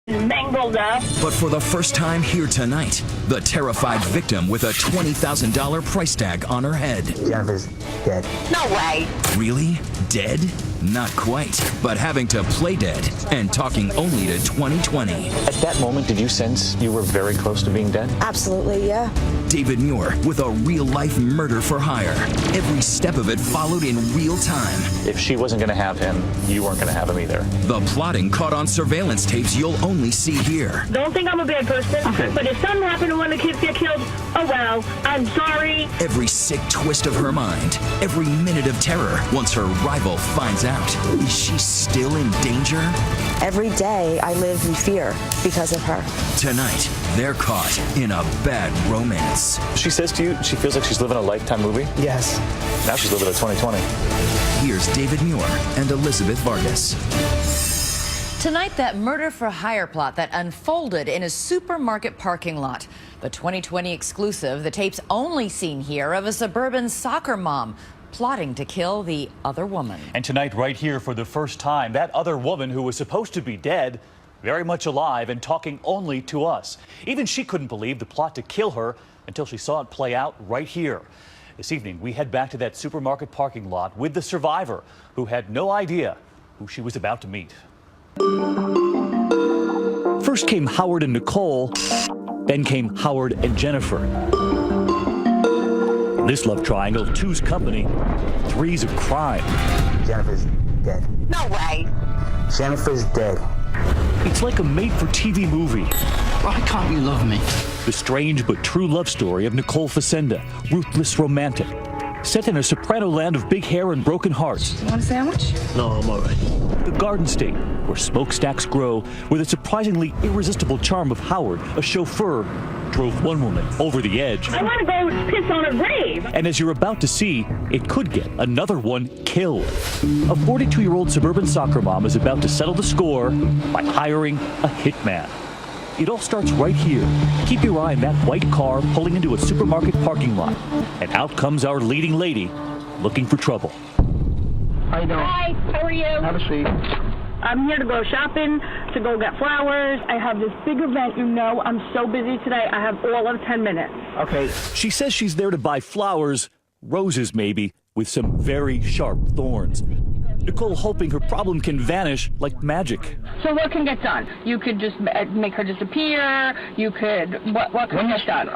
mangled up. But for the first time here tonight, the terrified victim with a $20,000 price tag on her head. Jennifer's dead. No way. Really? Dead? Not quite, but having to play dead and talking only to 2020. At that moment, did you sense you were very close to being dead? Absolutely, yeah. David Muir with a real-life murder for hire. Every step of it followed in real time. If she wasn't going to have him, you weren't going to have him either. The plotting caught on surveillance tapes you'll only see here. Don't think I'm a bad person, but if something happened and one of the kids get killed, oh well, I'm sorry. Every sick twist of her mind, every minute of terror once her rival finds out. Is she still in danger? Every day I live in fear because of her. Tonight, they're caught in a bad romance. She says to you she feels like she's living a Lifetime movie? Yes. Now she's living a 2020. Here's David Muir and Elizabeth Vargas. Tonight, that murder for hire plot that unfolded in a supermarket parking lot. The 2020 exclusive, the tapes only seen here of a suburban soccer mom plotting to kill the other woman. And tonight, right here for the first time, that other woman who was supposed to be dead, very much alive and talking only to us. Even she couldn't believe the plot to kill her until she saw it play out right here. This evening, we head back to that supermarket parking lot with the survivor who had no idea who she was about to meet. First came Howard and Nicole, then came Howard and Jennifer. In this love triangle, two's company, three's a crime. Jennifer's dead. No way. Jennifer's dead. It's like a made-for-TV movie. Why can't you love me? The strange but true love story of Nicole Facenda, ruthless romantic, set in a soprano land of big hair and broken hearts. Want a sandwich? No, I'm all right. The Garden State, where smokestacks grow, with the surprisingly irresistible charm of Howard, a chauffeur, drove one woman over the edge. I want to go piss on a grave. And as you're about to see, it could get another one killed. A 42-year-old suburban soccer mom is about to settle the score by hiring a hitman. It all starts right here. Keep your eye on that white car pulling into a supermarket parking lot. And out comes our leading lady, looking for trouble. How you doing? Hi, how are you? Have a seat. I'm here to go shopping, to go get flowers. I have this big event, you know. I'm so busy today. I have all of 10 minutes. Okay. She says she's there to buy flowers, roses maybe, with some very sharp thorns. Nicole hoping her problem can vanish like magic. So what can get done? You could just make her disappear. You could, what can get done?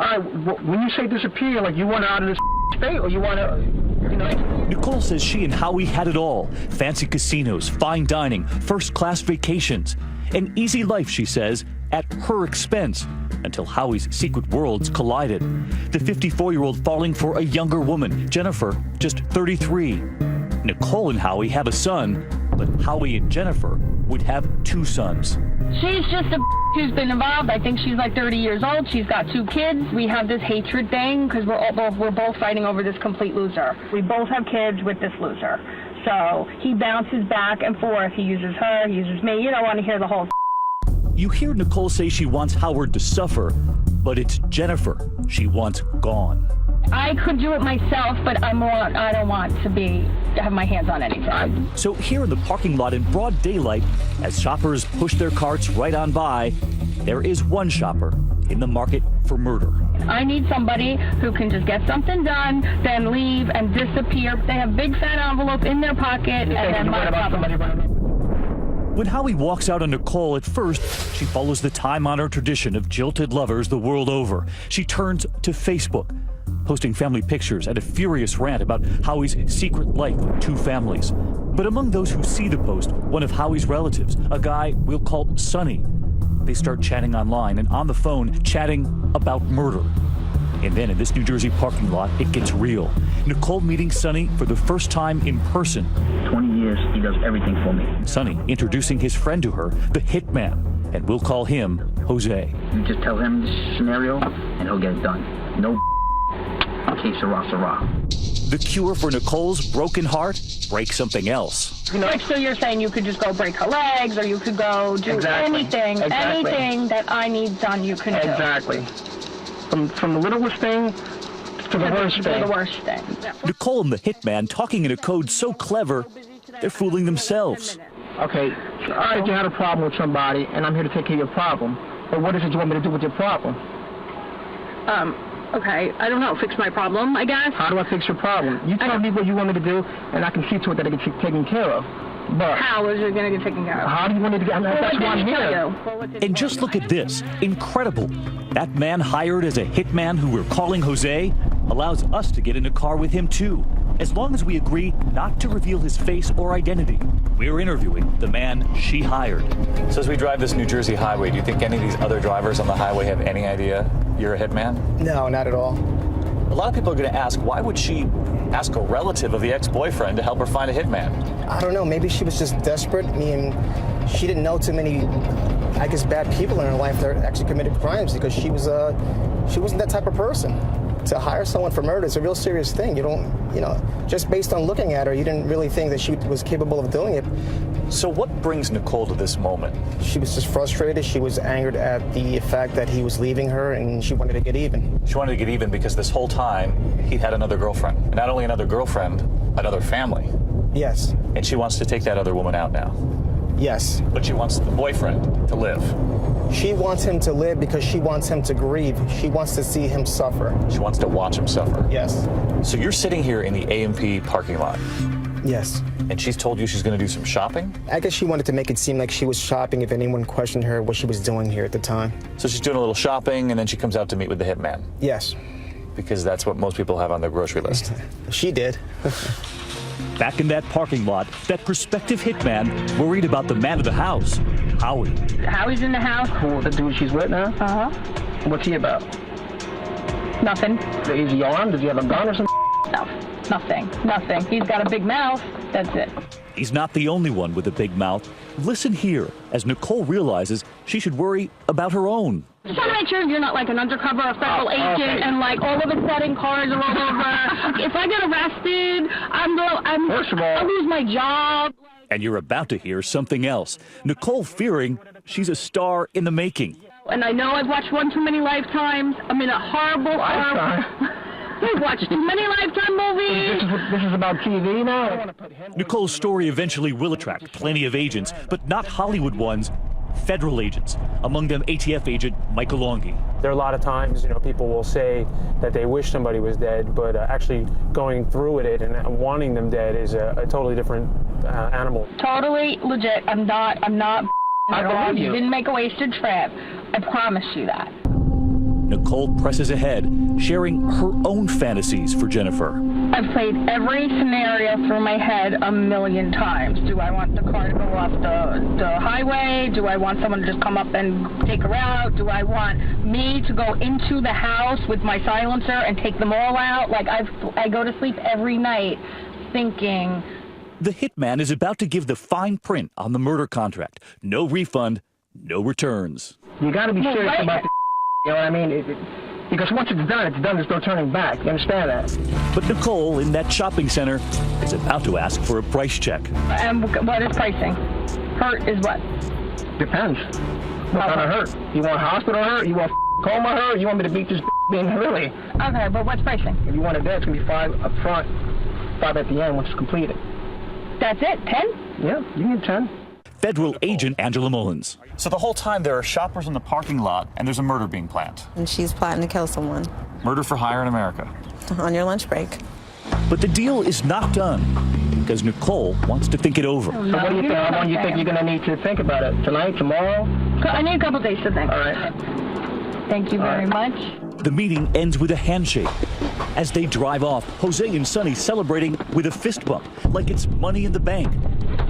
When you say disappear, like you want her out of this state, or you want to, you know? Nicole says she and Howie had it all. Fancy casinos, fine dining, first-class vacations. An easy life, she says, at her expense, until Howie's secret worlds collided. The 54-year-old falling for a younger woman, Jennifer, just 33. Nicole and Howie have a son, but Howie and Jennifer would have two sons. She's just a who's been involved. I think she's like 30 years old. She's got 2 kids. We have this hatred thing because we're both fighting over this complete loser. We both have kids with this loser. So he bounces back and forth. He uses her, he uses me. You don't want to hear the whole. You hear Nicole say she wants Howard to suffer, but it's Jennifer she wants gone. I could do it myself, but I don't want to have my hands on anything. So here in the parking lot in broad daylight, as shoppers push their carts right on by, there is one shopper in the market for murder. I need somebody who can just get something done, then leave and disappear. They have big fat envelope in their pocket, and then my problem. When Howie walks out on Nicole, at first, she follows the time-honored tradition of jilted lovers the world over. She turns to Facebook, posting family pictures and a furious rant about Howie's secret life with 2 families. But among those who see the post, one of Howie's relatives, a guy we'll call Sonny. They start chatting online and on the phone, chatting about murder. And then in this New Jersey parking lot, it gets real. Nicole meeting Sonny for the first time in person. 20 years, he does everything for me. Sonny introducing his friend to her, the hitman, and we'll call him Jose. You just tell him the scenario, and he'll get it done. No okay, sarah. The cure for Nicole's broken heart? Break something else. Like, so you're saying you could just go break her legs, or you could go do anything that I need done, you can do. Exactly. From the littlest thing to the worst thing. The worst thing. Nicole and the hitman talking in a code so clever, they're fooling themselves. Okay, all right, you had a problem with somebody, and I'm here to take care of your problem. But what is it you want me to do with your problem? Okay, I don't know, fix my problem, I guess. How do I fix your problem? You tell me what you want me to do, and I can see to it that it gets taken care of. But How is it going to get taken care of? how do you want me to get? That's why I'm here. And just look at this. Incredible. That man hired as a hitman who we're calling Jose allows us to get in a car with him too, as long as we agree not to reveal his face or identity. We're interviewing the man she hired. So as we drive this New Jersey highway, do you think any of these other drivers on the highway have any idea you're a hitman? No, not at all. A lot of people are going to ask, why would she ask a relative of the ex-boyfriend to help her find a hitman? I don't know. Maybe she was just desperate. I mean, she didn't know too many, I guess, bad people in her life that actually committed crimes because she wasn't that type of person. To hire someone for murder is a real serious thing. You don't, just based on looking at her, you didn't really think that she was capable of doing it. So what brings Nicole to this moment? She was just frustrated. She was angered at the fact that he was leaving her, and she wanted to get even. She wanted to get even because this whole time he had another girlfriend. And not only another girlfriend, another family. Yes. And she wants to take that other woman out now. Yes. But she wants the boyfriend to live. She wants him to live because she wants him to grieve. She wants to see him suffer. She wants to watch him suffer. Yes. So you're sitting here in the A&P parking lot. Yes. And she's told you she's going to do some shopping? I guess she wanted to make it seem like she was shopping if anyone questioned her what she was doing here at the time. So she's doing a little shopping and then she comes out to meet with the hitman. Yes. Because that's what most people have on their grocery list. She did. Back in that parking lot, that prospective hitman worried about the man of the house, Howie. Howie's in the house. Who, the dude she's with now? Uh-huh. What's he about? Nothing. Is he armed? Does he have a gun or something? No, nothing. He's got a big mouth. That's it. He's not the only one with a big mouth. Listen here as Nicole realizes she should worry about her own. Just want to make sure you're not like an undercover or federal agent and like all of a sudden cars are all over. If I get arrested, First of all, I'll lose my job. And you're about to hear something else. Nicole fearing she's a star in the making. And I know I've watched one too many Lifetimes. I'm in a horrible. You've watched too many Lifetime movies. This is about TV now? Nicole's story eventually will attract plenty of agents, but not Hollywood ones, federal agents. Among them, ATF agent Michael Longi. There are a lot of times, people will say that they wish somebody was dead, but actually going through with it and wanting them dead is a totally different animal. Totally legit. I'm not. I believe you. You didn't make a wasted trip. I promise you that. Nicole presses ahead, sharing her own fantasies for Jennifer. I've played every scenario through my head a million times. Do I want the car to go off the highway? Do I want someone to just come up and take her out? Do I want me to go into the house with my silencer and take them all out? Like, I go to sleep every night thinking. The hitman is about to give the fine print on the murder contract. No refund, no returns. You got to be serious about the you know what I mean? Because once it's done, there's no turning back. You understand that? But Nicole, in that shopping center, is about to ask for a price check. And what is pricing? Hurt is what? Depends. What kind of hurt? You want hospital hurt? You want coma hurt? You want me to beat this being really? Okay, but what's pricing? If you want it there, it's going to be 5 up front, 5 at the end once it's completed. That's it? 10? Yeah, you get 10. Federal agent Angela Mullins. So the whole time there are shoppers in the parking lot and there's a murder being planned. And she's plotting to kill someone Murder for hire in America. on your lunch break. But the deal is not done because Nicole wants to think it over. So what do you think? How long do you think you're going to need to think about it? Tonight, tomorrow? I need a couple days to think. All right. Thank you very much. The meeting ends with a handshake. As they drive off, Jose and Sonny celebrating with a fist bump, like it's money in the bank.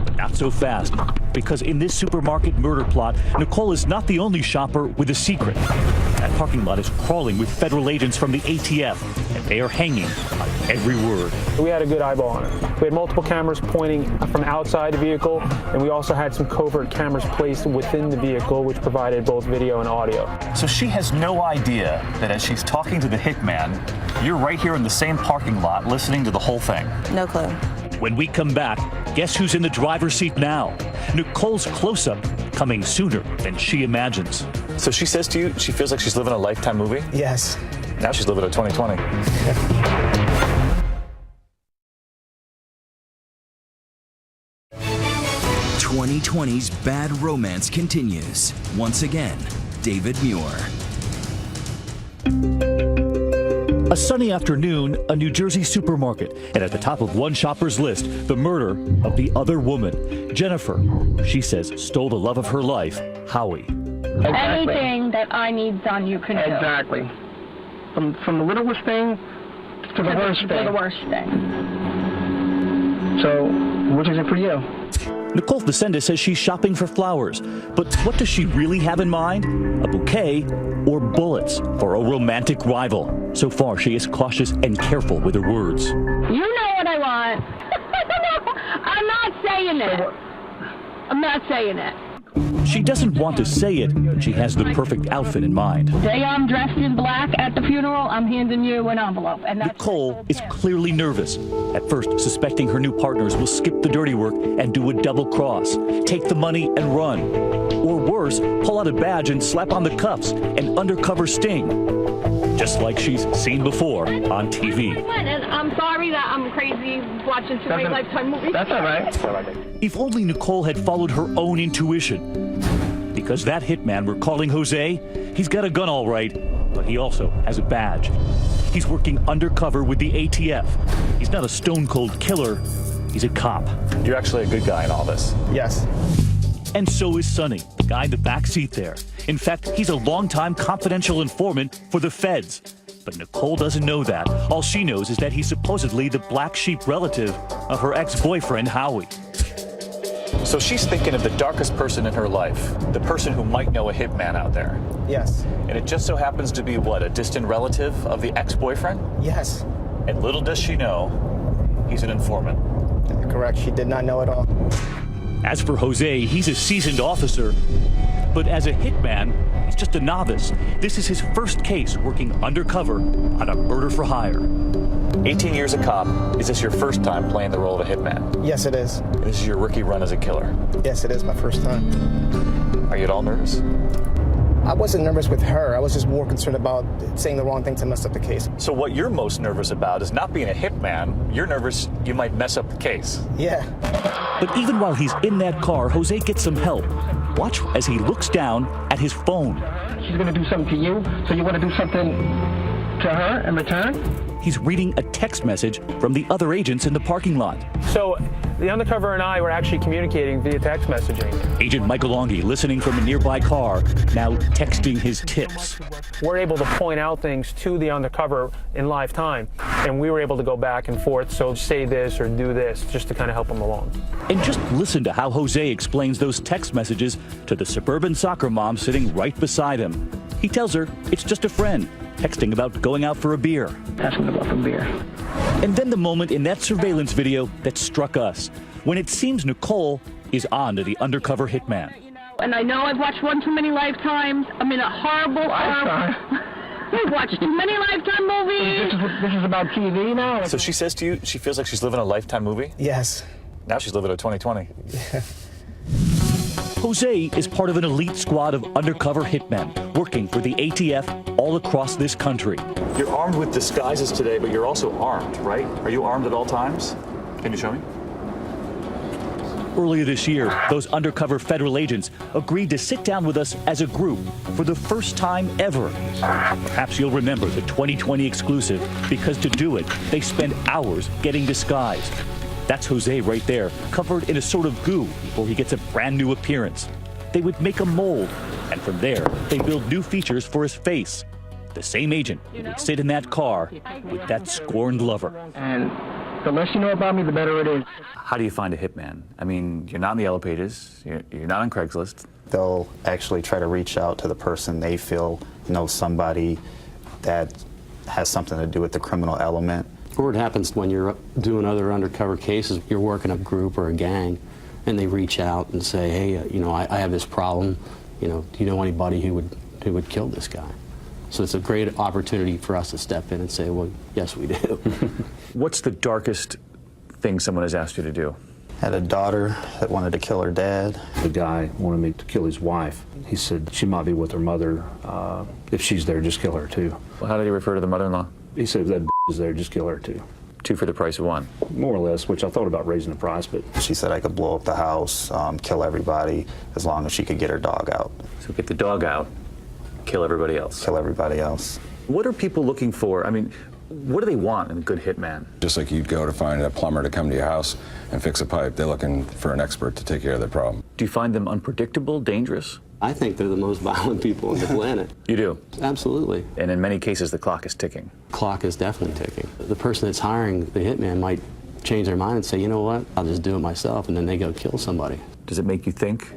But not so fast, because in this supermarket murder plot, Nicole is not the only shopper with a secret. That parking lot is crawling with federal agents from the ATF, and they are hanging on every word. We had a good eyeball on her. We had multiple cameras pointing from outside the vehicle, and we also had some covert cameras placed within the vehicle, which provided both video and audio. So she has no idea that as she's talking to the hitman, you're right here in the same parking lot listening to the whole thing. No clue. When we come back, guess who's in the driver's seat now? Nicole's close-up coming sooner than she imagines. So she says to you, she feels like she's living a Lifetime movie? Yes. Now she's living a 2020. 2020 2020's bad romance continues. Once again, David Muir. A sunny afternoon, a New Jersey supermarket, and at the top of one shopper's list, the murder of the other woman, Jennifer. She says stole the love of her life, Howie. Exactly. Anything that I need done, you can do. Exactly. From the littlest thing to the worst To thing. the worst thing. So, which is it for you? Nicole Facenda says she's shopping for flowers, but what does she really have in mind? A bouquet or bullets for a romantic rival? So far, she is cautious and careful with her words. You know what I want. I'm not saying it. I'm not saying it. She doesn't want to say it, but she has the perfect outfit in mind. Day I'm dressed in black at the funeral, I'm handing you an envelope. And that's Nicole is clearly nervous, at first suspecting her new partners will skip the dirty work and do a double cross, take the money and run. Or worse, pull out a badge and slap on the cuffs, an undercover sting. Just like she's seen before on TV. And I'm sorry that I'm crazy watching too many Lifetime movies. That's all right. If only Nicole had followed her own intuition. Because that hitman we're calling Jose, he's got a gun all right, but he also has a badge. He's working undercover with the ATF. He's not a stone-cold killer, he's a cop. You're actually a good guy in all this. Yes. And so is Sonny, the guy in the back seat there. In fact, he's a longtime confidential informant for the feds. But Nicole doesn't know that. All she knows is that he's supposedly the black sheep relative of her ex-boyfriend, Howie. So she's thinking of the darkest person in her life, the person who might know a hitman out there. Yes. And it just so happens to be what, a distant relative of the ex-boyfriend? Yes. And little does she know, he's an informant. Correct. She did not know at all. As for Jose, he's a seasoned officer. But as a hitman, he's just a novice. This is his first case working undercover on a murder for hire. 18 years a cop, is this your first time playing the role of a hitman? Yes, it is. And this is your rookie run as a killer? Yes, it is my first time. Are you at all nervous? I wasn't nervous with her. I was just more concerned about saying the wrong thing to mess up the case. So what you're most nervous about is not being a hitman. You're nervous you might mess up the case. Yeah. But even while he's in that car, Jose gets some help. Watch as he looks down at his phone. She's going to do something to you, so you want to do something to her in return? He's reading a text message from the other agents in the parking lot. So the undercover and I were actually communicating via text messaging. Agent Michael Longi, listening from a nearby car, now texting his tips. We're able to point out things to the undercover in live time, and we were able to go back and forth, so say this or do this, just to kind of help him along. And just listen to how Jose explains those text messages to the suburban soccer mom sitting right beside him. He tells her it's just a friend, texting about going out for a beer. Asking about the beer. And then the moment in that surveillance video that struck us, when it seems Nicole is on to the undercover hitman. And I know I've watched one too many Lifetimes. I'm in a horrible... I've watched too many Lifetime movies. This is about TV now? So she says to you, she feels like she's living a Lifetime movie? Yes. Now she's living a 2020. Jose is part of an elite squad of undercover hitmen working for the ATF all across this country. You're armed with disguises today, but you're also armed, right? Are you armed at all times? Can you show me? Earlier this year, those undercover federal agents agreed to sit down with us as a group for the first time ever. Perhaps you'll remember the 2020 exclusive, because to do it, they spend hours getting disguised. That's Jose right there, covered in a sort of goo before he gets a brand new appearance. They would make a mold, and from there, they build new features for his face. The same agent would sit in that car with that scorned lover. And the less you know about me, the better it is. How do you find a hitman? I mean, you're not in the Yellow Pages, you're not on Craigslist. They'll actually try to reach out to the person they feel knows somebody that has something to do with the criminal element. Or it happens when you're doing other undercover cases, you're working a group or a gang, and they reach out and say, hey, I have this problem, do you know anybody who would kill this guy? So it's a great opportunity for us to step in and say, well, yes, we do. What's the darkest thing someone has asked you to do? Had a daughter that wanted to kill her dad. The guy wanted me to kill his wife. He said she might be with her mother. If she's there, just kill her too. Well, how did he refer to the mother-in-law? He said if that is there, just kill her too. 2 for the price of 1. More or less, which I thought about raising the price, but She said I could blow up the house, kill everybody, as long as she could get her dog out. So get the dog out, kill everybody else. Kill everybody else. What are people looking for? I mean, what do they want in a good hitman? Just like you'd go to find a plumber to come to your house and fix a pipe, they're looking for an expert to take care of their problem. Do you find them unpredictable, dangerous? I think they're the most violent people on the planet. You do? Absolutely. And in many cases, the clock is ticking. Clock is definitely ticking. The person that's hiring the hitman might change their mind and say, you know what, I'll just do it myself, and then they go kill somebody. Does it make you think,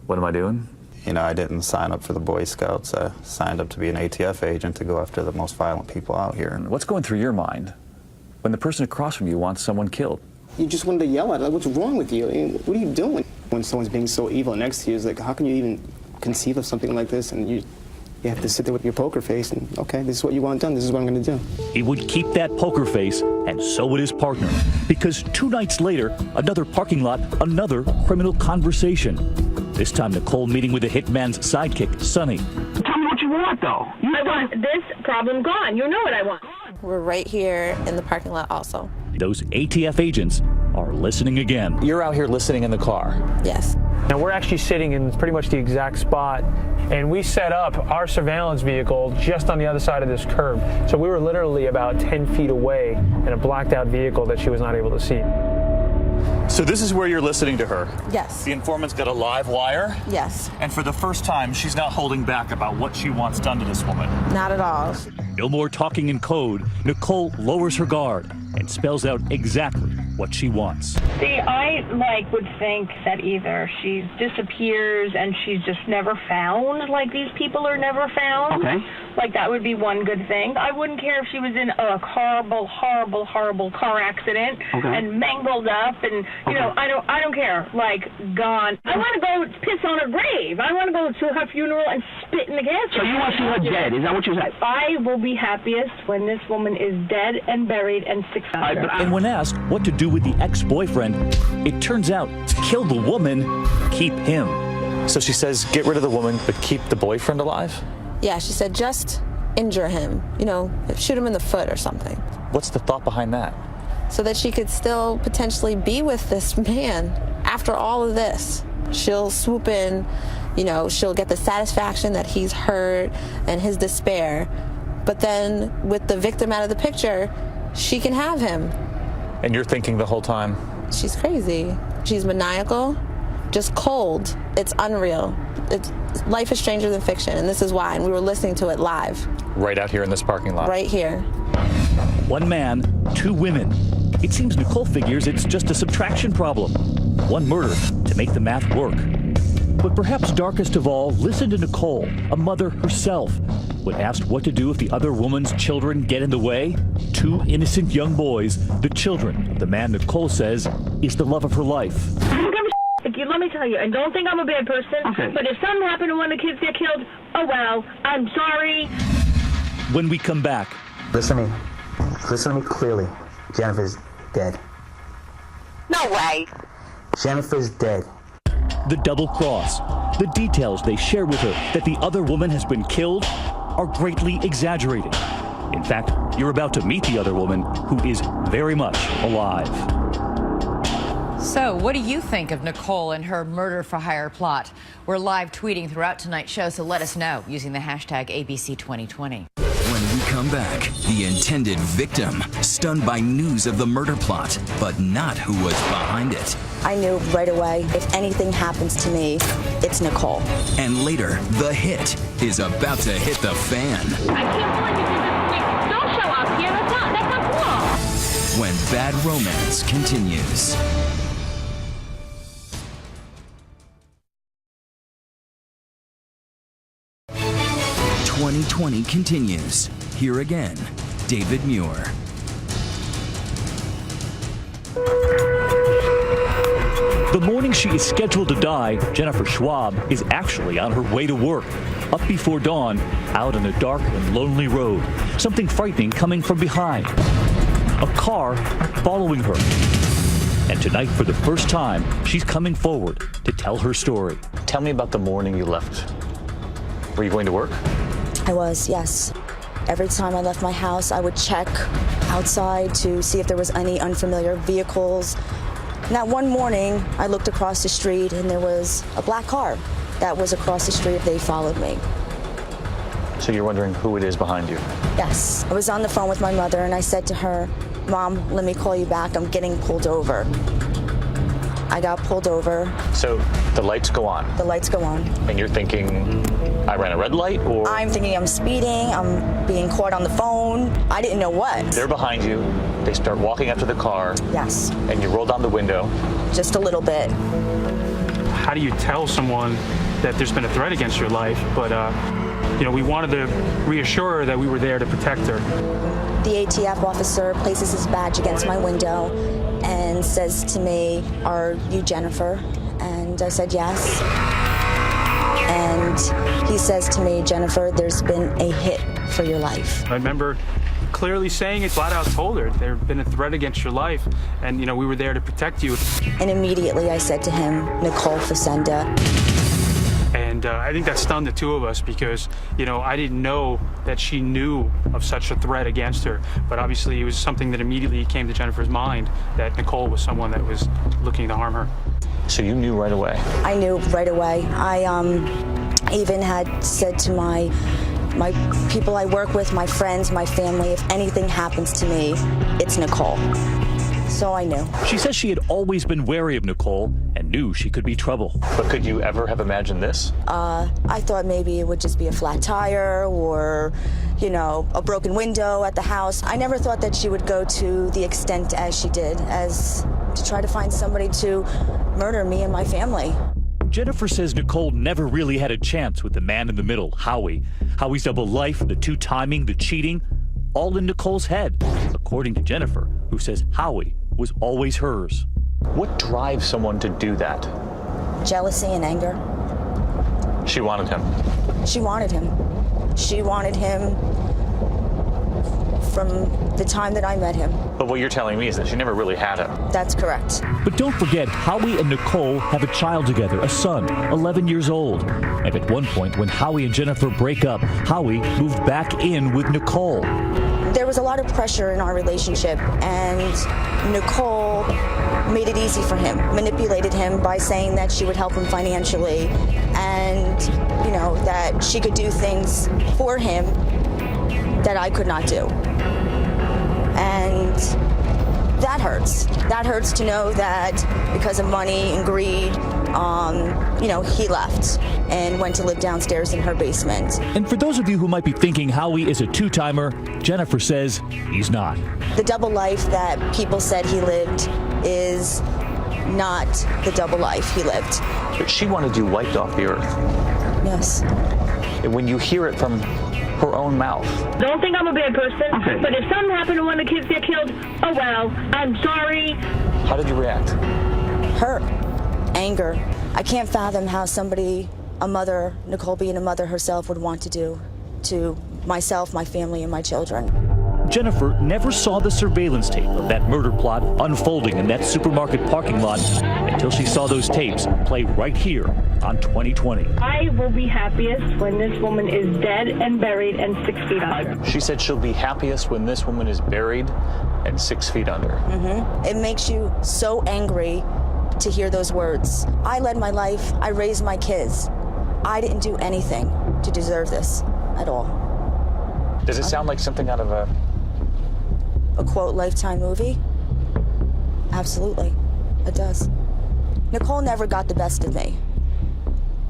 what am I doing? You know, I didn't sign up for the Boy Scouts. I signed up to be an ATF agent to go after the most violent people out here. What's going through your mind when the person across from you wants someone killed? You just wanted to yell at her. Like, what's wrong with you? I mean, what are you doing? When someone's being so evil next to you, it's like, how can you even conceive of something like this? And you have to sit there with your poker face and, okay, this is what you want done. This is what I'm going to do. He would keep that poker face, and so would his partner. Because 2 nights later, another parking lot, another criminal conversation. This time, Nicole meeting with the hitman's sidekick, Sonny. Tell me what you want, though. I want this problem gone. You know what I want. We're right here in the parking lot also. Those ATF agents are listening again. You're out here listening in the car. Yes. Now we're actually sitting in pretty much the exact spot, and we set up our surveillance vehicle just on the other side of this curb. So we were literally about 10 feet away in a blacked out vehicle that she was not able to see. So this is where you're listening to her? Yes. The informant's got a live wire? Yes. And for the first time, she's not holding back about what she wants done to this woman. Not at all. No more talking in code. Nicole lowers her guard and spells out exactly what she wants. See, I would think that either she disappears and she's just never found, like these people are never found. Okay. Like that would be one good thing. I wouldn't care if she was in a horrible, horrible, horrible car accident and mangled up, and you know, I don't care. Like gone. I want to go piss on her grave. I want to go to her funeral and spit in the gas. So you want to see her dead? Is that what you said? I will be happiest when this woman is dead and buried and 6 hours. And when asked what to do with the ex-boyfriend, it turns out kill the woman, keep him. So she says, get rid of the woman, but keep the boyfriend alive? Yeah, she said just injure him, you know, shoot him in the foot or something. What's the thought behind that? So that she could still potentially be with this man after all of this. She'll swoop in, you know, she'll get the satisfaction that he's hurt and his despair. But then with the victim out of the picture, she can have him. And you're thinking the whole time? She's crazy. She's maniacal, just cold. It's unreal. Life is stranger than fiction, and this is why. And we were listening to it live. Right out here in this parking lot? Right here. 1 man, 2 women. It seems Nicole figures it's just a subtraction problem. 1 murder to make the math work. But perhaps darkest of all, listen to Nicole, a mother herself. When asked what to do if the other woman's children get in the way, 2 innocent young boys, the children of the man Nicole says is the love of her life. Let me tell you, and don't think I'm a bad person, but if something happened and one of the kids get killed, oh well, I'm sorry. When we come back. Listen to me clearly. Jennifer's dead. No way. Jennifer's dead. The double cross, the details they share with her that the other woman has been killed are greatly exaggerated. In fact, you're about to meet the other woman who is very much alive. So, what do you think of Nicole and her murder for hire plot? We're live tweeting throughout tonight's show, so let us know using the hashtag ABC2020. When we come back, the intended victim, stunned by news of the murder plot, but not who was behind it. I knew right away, if anything happens to me, it's Nicole. And later, the hit is about to hit the fan. I can't believe you did this. Don't show up here. That's not cool. When Bad Romance continues. 2020 continues. Here again, David Muir. The morning she is scheduled to die, Jennifer Schwab is actually on her way to work. Up before dawn, out on a dark and lonely road. Something frightening coming from behind. A car following her. And tonight, for the first time, she's coming forward to tell her story. Tell me about the morning you left. Were you going to work? I was, yes. Every time I left my house, I would check outside to see if there was any unfamiliar vehicles. And that one morning, I looked across the street and there was a black car that was across the street. They followed me. So you're wondering who it is behind you? Yes. I was on the phone with my mother and I said to her, Mom, let me call you back. I'm getting pulled over. I got pulled over. So the lights go on. The lights go on. And you're thinking, I ran a red light, or? I'm thinking I'm speeding, I'm being caught on the phone. I didn't know what. They're behind you. They start walking after the car. Yes. And you roll down the window. Just a little bit. How do you tell someone that there's been a threat against your life? But, we wanted to reassure her that we were there to protect her. The ATF officer places his badge against my window and says to me, "Are you Jennifer?" And I said, "Yes." And he says to me, "Jennifer, there's been a hit for your life." I remember clearly saying it, flat out told her there had been a threat against your life, and we were there to protect you. And immediately I said to him, "Nicole Facenda." And I think that stunned the two of us because, I didn't know that she knew of such a threat against her. But obviously it was something that immediately came to Jennifer's mind, that Nicole was someone that was looking to harm her. So you knew right away? I knew right away. I even had said to my people I work with, my friends, my family, if anything happens to me, it's Nicole. So I knew. She says she had always been wary of Nicole and knew she could be trouble. But could you ever have imagined this? I thought maybe it would just be a flat tire or, a broken window at the house. I never thought that she would go to the extent as she did, as to try to find somebody to murder me and my family. Jennifer says Nicole never really had a chance with the man in the middle, Howie. Howie's double life, the two-timing, the cheating, all in Nicole's head, according to Jennifer, who says Howie was always hers. What drives someone to do that? Jealousy and anger. She wanted him. She wanted him. She wanted him from the time that I met him. But what you're telling me is that she never really had him. That's correct. But don't forget, Howie and Nicole have a child together, a son, 11 years old. And at one point, when Howie and Jennifer break up, Howie moved back in with Nicole. There was a lot of pressure in our relationship, and Nicole made it easy for him, manipulated him by saying that she would help him financially and, that she could do things for him that I could not do. And that hurts. That hurts to know that because of money and greed, he left and went to live downstairs in her basement. And for those of you who might be thinking Howie is a two-timer, Jennifer says he's not. The double life that people said he lived is not the double life he lived. But she wanted you wiped off the earth. Yes. And when you hear it from her own mouth. Don't think I'm a bad person, but if something happened and one of the kids get killed, oh well, I'm sorry. How did you react? Hurt, anger. I can't fathom how somebody, a mother, Nicole being a mother herself, would want to do to myself, my family, and my children. Jennifer never saw the surveillance tape of that murder plot unfolding in that supermarket parking lot until she saw those tapes play right here on 2020. I will be happiest when this woman is dead and buried and 6 feet under. She said she'll be happiest when this woman is buried and 6 feet under. Mm-hmm. It makes you so angry to hear those words. I led my life. I raised my kids. I didn't do anything to deserve this at all. Does it sound like something out of a quote Lifetime movie? Absolutely, it does. Nicole never got the best of me.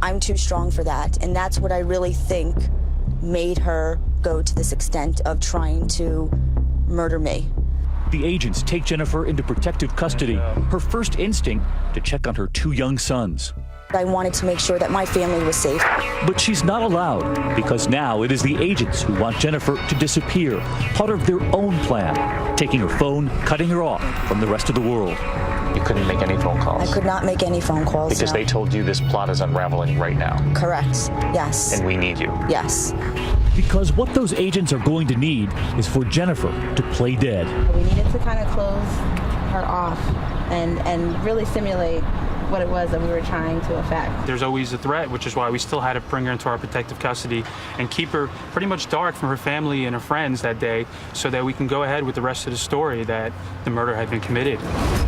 I'm too strong for that, and that's what I really think made her go to this extent of trying to murder me. The agents take Jennifer into protective custody. Her first instinct to check on her 2 young sons. I wanted to make sure that my family was safe. But she's not allowed, because now it is the agents who want Jennifer to disappear, part of their own plan, taking her phone, cutting her off from the rest of the world. You couldn't make any phone calls? I could not make any phone calls, because no. They told you this plot is unraveling right now? Correct, yes. And we need you? Yes. Because what those agents are going to need is for Jennifer to play dead. We needed to kind of close her off and really simulate what it was that we were trying to affect. There's always a threat, which is why we still had to bring her into our protective custody and keep her pretty much dark from her family and her friends that day so that we can go ahead with the rest of the story that the murder had been committed.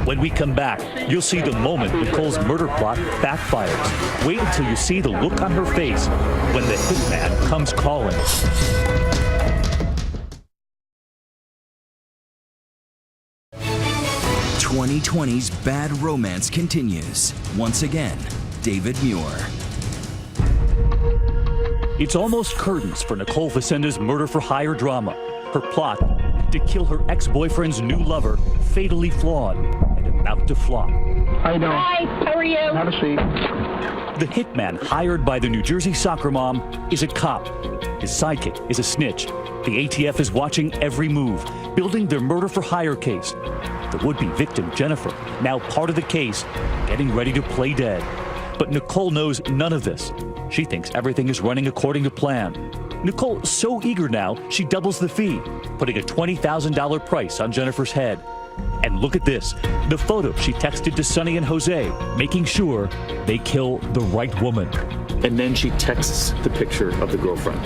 When we come back, you'll see the moment Nicole's murder plot backfires. Wait until you see the look on her face when the hitman comes calling. 2020's bad romance continues. Once again, David Muir. It's almost curtains for Nicole Facenda's murder-for-hire drama. Her plot, to kill her ex-boyfriend's new lover, fatally flawed and about to flop. How you doing? Hi, how are you? Have a seat. The hitman hired by the New Jersey soccer mom is a cop. His sidekick is a snitch. The ATF is watching every move, building their murder-for-hire case. The would-be victim, Jennifer, now part of the case, getting ready to play dead. But Nicole knows none of this. She thinks everything is running according to plan. Nicole's so eager now, she doubles the fee, putting a $20,000 price on Jennifer's head. And look at this, the photo she texted to Sonny and Jose, making sure they kill the right woman. And then she texts the picture of the girlfriend.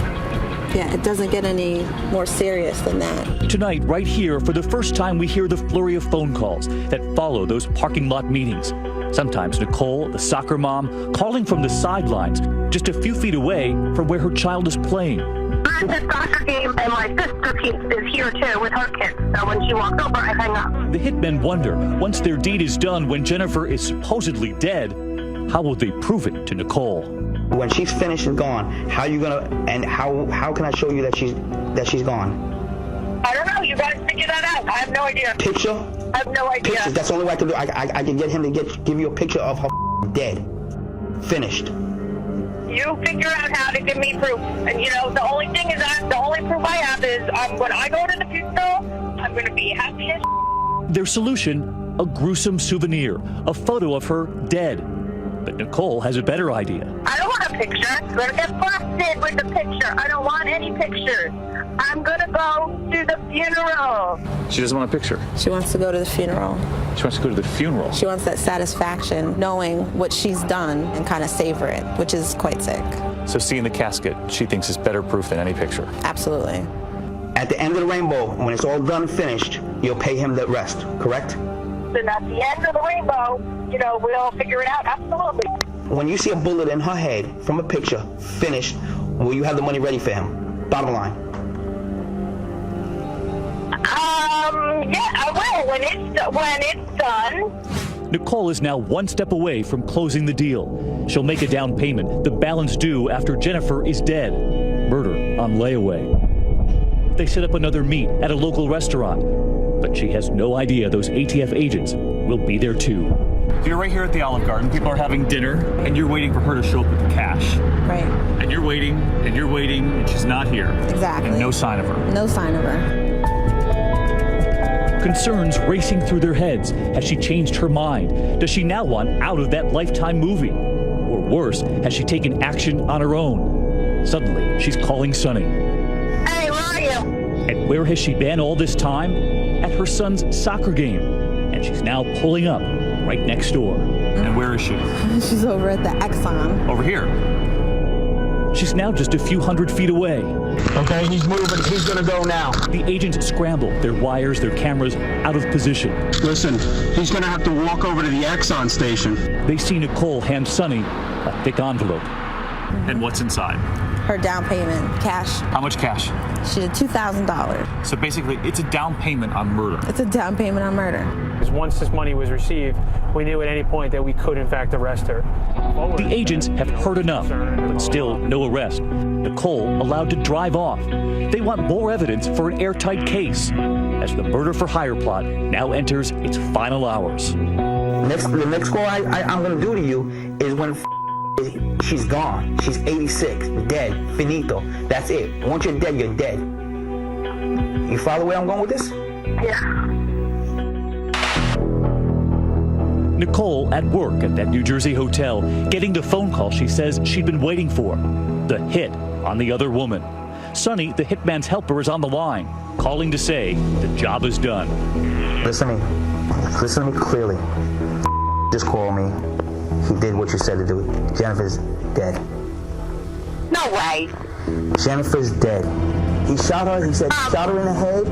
Yeah, it doesn't get any more serious than that. Tonight, right here, for the first time, we hear the flurry of phone calls that follow those parking lot meetings. Sometimes Nicole, the soccer mom, calling from the sidelines, just a few feet away from where her child is playing. I'm at the soccer game, and my sister is here too with her kids. So when she walks over, I hang up. The hitmen wonder, once their deed is done, when Jennifer is supposedly dead, how will they prove it to Nicole? When she's finished and gone, how you gonna, and how can I show you that she's gone? I don't know. You guys figure that out. I have no idea. Picture? I have no idea. Pictures. That's the only way I can do. I can get him to give you a picture of her dead, finished. You figure out how to give me proof. And you know, the only thing is the only proof I have is when I go to the funeral, I'm going to be happy as. Their solution, a gruesome souvenir, a photo of her dead. But Nicole has a better idea. I don't want a picture. I'm going to get busted with the picture. I don't want any pictures. I'm going to go to the funeral. She doesn't want a picture. She wants to go to the funeral. She wants to go to the funeral. She wants that satisfaction, knowing what she's done and kind of savor it, which is quite sick. So seeing the casket, she thinks is better proof than any picture. Absolutely. At the end of the rainbow, when it's all done and finished, you'll pay him the rest, correct? Then at the end of the rainbow, you know, we'll figure it out. Absolutely. When you see a bullet in her head from a picture, finished, will you have the money ready for him? Bottom line. Yeah, I will when it's done. Nicole is now one step away from closing the deal. She'll make a down payment, the balance due after Jennifer is dead. Murder on layaway. They set up another meet at a local restaurant, but she has no idea those ATF agents will be there too. So you're right here at the Olive Garden. People are having dinner, and you're waiting for her to show up with the cash. Right. And you're waiting, and she's not here. Exactly. And no sign of her. No sign of her. Concerns racing through their heads. Has she changed her mind? Does she now want out of that Lifetime movie? Or worse, has she taken action on her own? Suddenly, she's calling Sonny. Hey, where are you? And where has she been all this time? At her son's soccer game. And she's now pulling up right next door. And where is she? She's over at the Exxon. Over here. She's now just a few hundred feet away. Okay, he's moving. He's gonna go now. The agents scramble, their wires, their cameras out of position. Listen, he's gonna have to walk over to the Exxon station. They see Nicole hand Sonny a thick envelope. And what's inside? Her down payment, cash. How much cash? She did $2,000. So basically, it's a down payment on murder. It's a down payment on murder. Because once this money was received, we knew at any point that we could, in fact, arrest her. The agents have heard enough, but still no arrest. Nicole allowed to drive off. They want more evidence for an airtight case, as the murder-for-hire plot now enters its final hours. The next call I'm going to do to you is when she's gone. She's 86, dead, finito. That's it. Once you're dead, you're dead. You follow where I'm going with this? Yeah. Nicole at work at that New Jersey hotel, getting the phone call she says she'd been waiting for. The hit on the other woman. Sonny, the hitman's helper, is on the line, calling to say the job is done. Listen to me clearly. Just call me. He did what you said to do. Jennifer's dead. No way. Jennifer's dead. He shot her. He said he shot her in the head.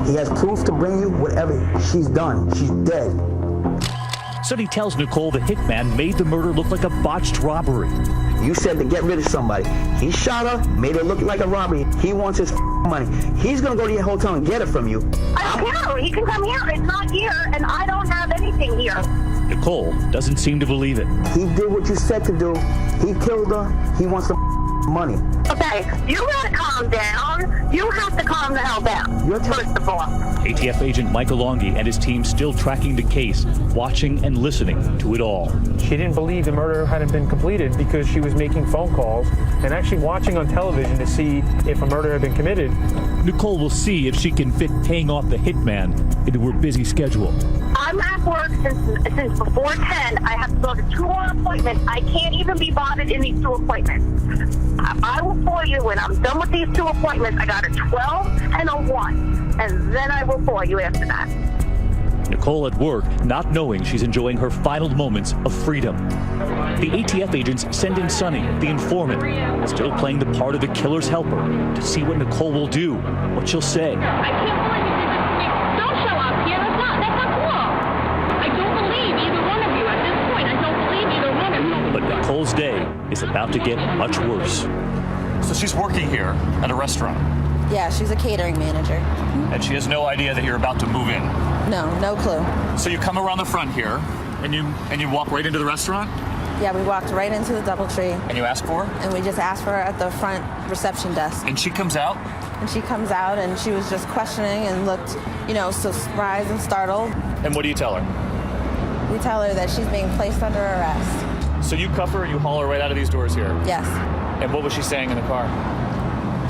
He has proof to bring you whatever. She's done. She's dead. Sonny tells Nicole the hitman made the murder look like a botched robbery. You said to get rid of somebody. He shot her, made it look like a robbery. He wants his money. He's going to go to your hotel and get it from you. I don't care. He can come here. It's not here, and I don't have anything here. Nicole doesn't seem to believe it. He did what you said to do. He killed her. He wants the money. Okay, you gotta calm down. You have to calm the hell down, first of all. ATF agent Michael Longi and his team still tracking the case, watching and listening to it all. She didn't believe the murder hadn't been completed because she was making phone calls and actually watching on television to see if a murder had been committed. Nicole will see if she can fit paying off the hitman into her busy schedule. I'm at work since before 10. I have to go to 2 more appointments. I can't even be bothered in these 2 appointments. I will call you when I'm done with these 2 appointments. I got a 12 and a 1, and then I will call you after that. Nicole at work, not knowing she's enjoying her final moments of freedom. The ATF agents send in Sonny, the informant, still playing the part of the killer's helper, to see what Nicole will do, what she'll say. I can't believe you did this to me. Don't show up here. That's not cool. I don't believe either one of you at this point. I don't believe either one of you. But Nicole's day is about to get much worse. So she's working here at a restaurant. Yeah, she's a catering manager. And she has no idea that you're about to move in. No clue. So you come around the front here, and you walk right into the restaurant? Yeah, we walked right into the DoubleTree. And you ask for her? And we just asked for her at the front reception desk. And she comes out? And she comes out, and she was just questioning and looked, so surprised and startled. And what do you tell her? We tell her that she's being placed under arrest. So you cuff her and you haul her right out of these doors here? Yes. And what was she saying in the car?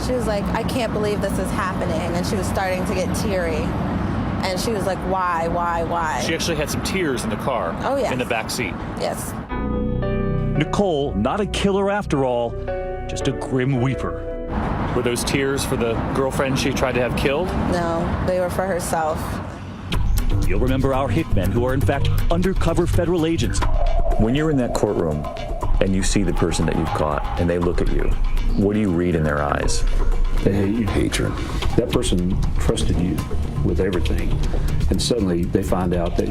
She was like, I can't believe this is happening. And she was starting to get teary. And she was like, why? She actually had some tears in the car. Oh, yes. In the back seat. Yes. Nicole, not a killer after all, just a grim weeper. Were those tears for the girlfriend she tried to have killed? No, they were for herself. You'll remember our hitmen, who are in fact undercover federal agents. When you're in that courtroom and you see the person that you've caught and they look at you, what do you read in their eyes? They hate you. Hatred. That person trusted you with everything, and suddenly they find out that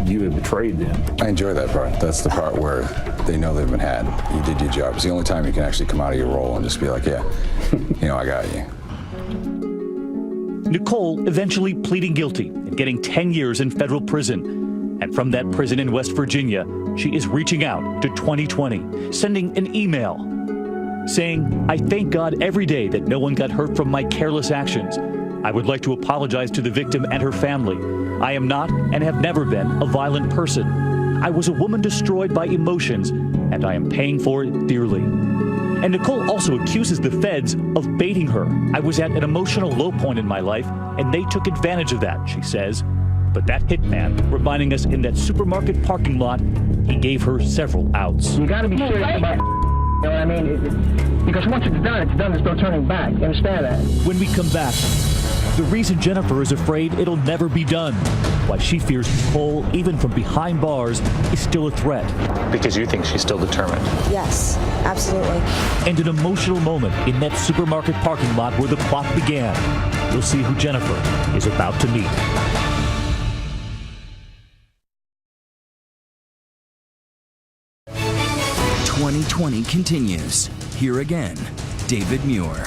you have betrayed them. I enjoy that part. That's the part where they know they've been had. You did your job. It's the only time you can actually come out of your role and just be like, yeah, I got you. Nicole eventually pleading guilty and getting 10 years in federal prison. And from that prison in West Virginia, she is reaching out to 2020, sending an email saying, I thank God every day that no one got hurt from my careless actions. I would like to apologize to the victim and her family. I am not and have never been a violent person. I was a woman destroyed by emotions, and I am paying for it dearly. And Nicole also accuses the feds of baiting her. I was at an emotional low point in my life, and they took advantage of that, she says. But that hitman, reminding us in that supermarket parking lot, he gave her several outs. You got to be serious about you know what I mean? Because once it's done, there's no turning back. You understand that? When we come back, the reason Jennifer is afraid it'll never be done, why she fears Nicole, even from behind bars, is still a threat. Because you think she's still determined. Yes, absolutely. And an emotional moment in that supermarket parking lot where the plot began. We'll see who Jennifer is about to meet. "2020 continues. Here again, David Muir.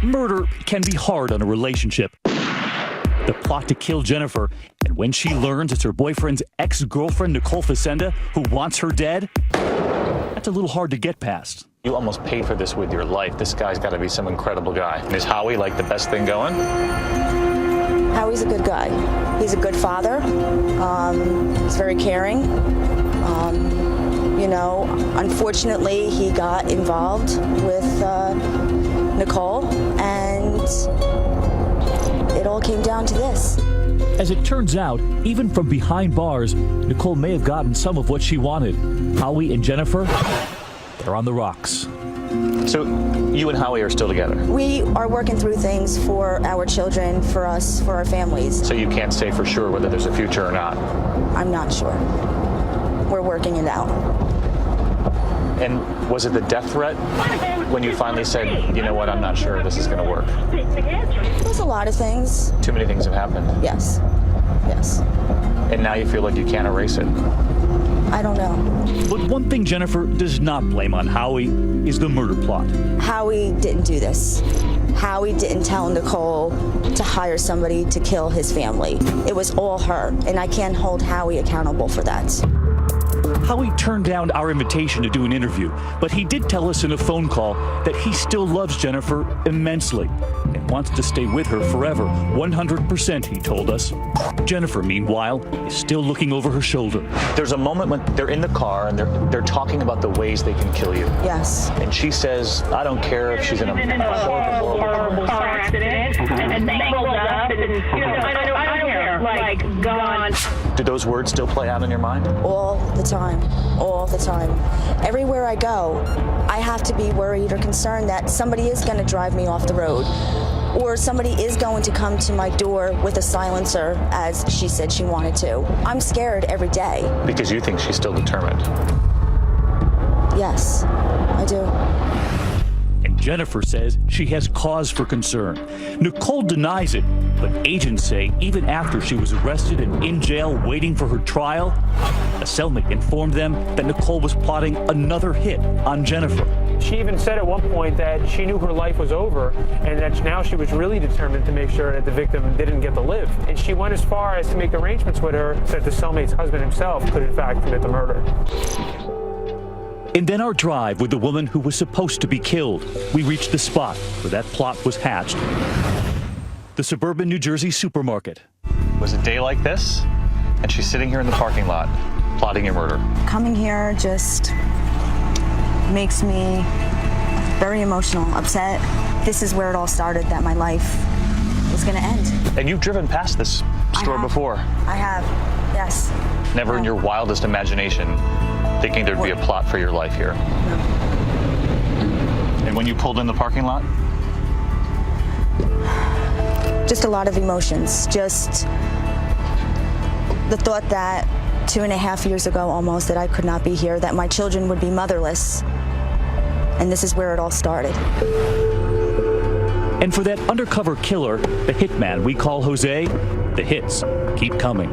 Murder can be hard on a relationship. The plot to kill Jennifer, and when she learns it's her boyfriend's ex-girlfriend, Nicole Facenda, who wants her dead, that's a little hard to get past. You almost paid for this with your life. This guy's got to be some incredible guy. And is Howie like the best thing going? Howie's a good guy. He's a good father. He's very caring. Unfortunately, he got involved with Nicole, and it all came down to this. As it turns out, even from behind bars, Nicole may have gotten some of what she wanted. Howie and Jennifer, they're on the rocks. So you and Howie are still together? We are working through things for our children, for us, for our families. So you can't say for sure whether there's a future or not? I'm not sure. we're working it out. And was it the death threat when you finally said, you know what, I'm not sure this is going to work? There's a lot of things. Too many things have happened. Yes. Yes. And now you feel like you can't erase it. I don't know. But one thing Jennifer does not blame on Howie is the murder plot. Howie didn't do this. Howie didn't tell Nicole to hire somebody to kill his family. It was all her, and I can't hold Howie accountable for that. Howie turned down our invitation to do an interview, but he did tell us in a phone call that he still loves Jennifer immensely and wants to stay with her forever, 100%, he told us. Jennifer, meanwhile, is still looking over her shoulder. There's a moment when they're in the car and they're talking about the ways they can kill you. Yes. And she says, I don't care if she's in a horrible car accident, and they rolled up, and I don't care, like, gone. Do those words still play out in your mind? All the time. All the time. Everywhere I go, I have to be worried or concerned that somebody is going to drive me off the road, or somebody is going to come to my door with a silencer, as she said she wanted to. I'm scared every day. Because you think she's still determined. Yes, I do. And Jennifer says she has cause for concern. Nicole denies it, but agents say even after she was arrested and in jail waiting for her trial, a cellmate informed them that Nicole was plotting another hit on Jennifer. She even said at one point that she knew her life was over and that now she was really determined to make sure that the victim didn't get to live. And she went as far as to make arrangements with her so that the cellmate's husband himself could in fact commit the murder. And then our drive with the woman who was supposed to be killed. We reached the spot where that plot was hatched. The suburban New Jersey supermarket. It was a day like this, and she's sitting here in the parking lot, plotting your murder. Coming here just makes me very emotional, upset. This is where it all started, that my life was going to end. And you've driven past this store before. I have, yes. Never in your wildest imagination thinking there'd be a plot for your life here. No. And when you pulled in the parking lot? Just a lot of emotions. Just the thought that 2.5 years ago almost that I could not be here, that my children would be motherless. And this is where it all started. And for that undercover killer, the hitman we call Jose, the hits keep coming.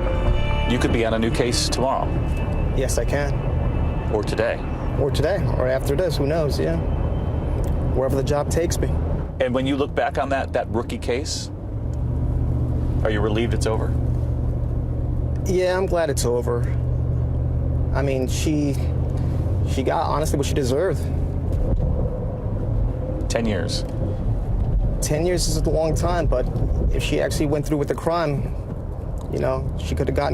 You could be on a new case tomorrow. Yes, I can. Or today. Or today, or after this, who knows, yeah. Wherever the job takes me. And when you look back on that rookie case, are you relieved it's over? Yeah, I'm glad it's over. I mean, she got, honestly, what she deserved. 10 years. 10 years is a long time, but if she actually went through with the crime, you know, she could have gotten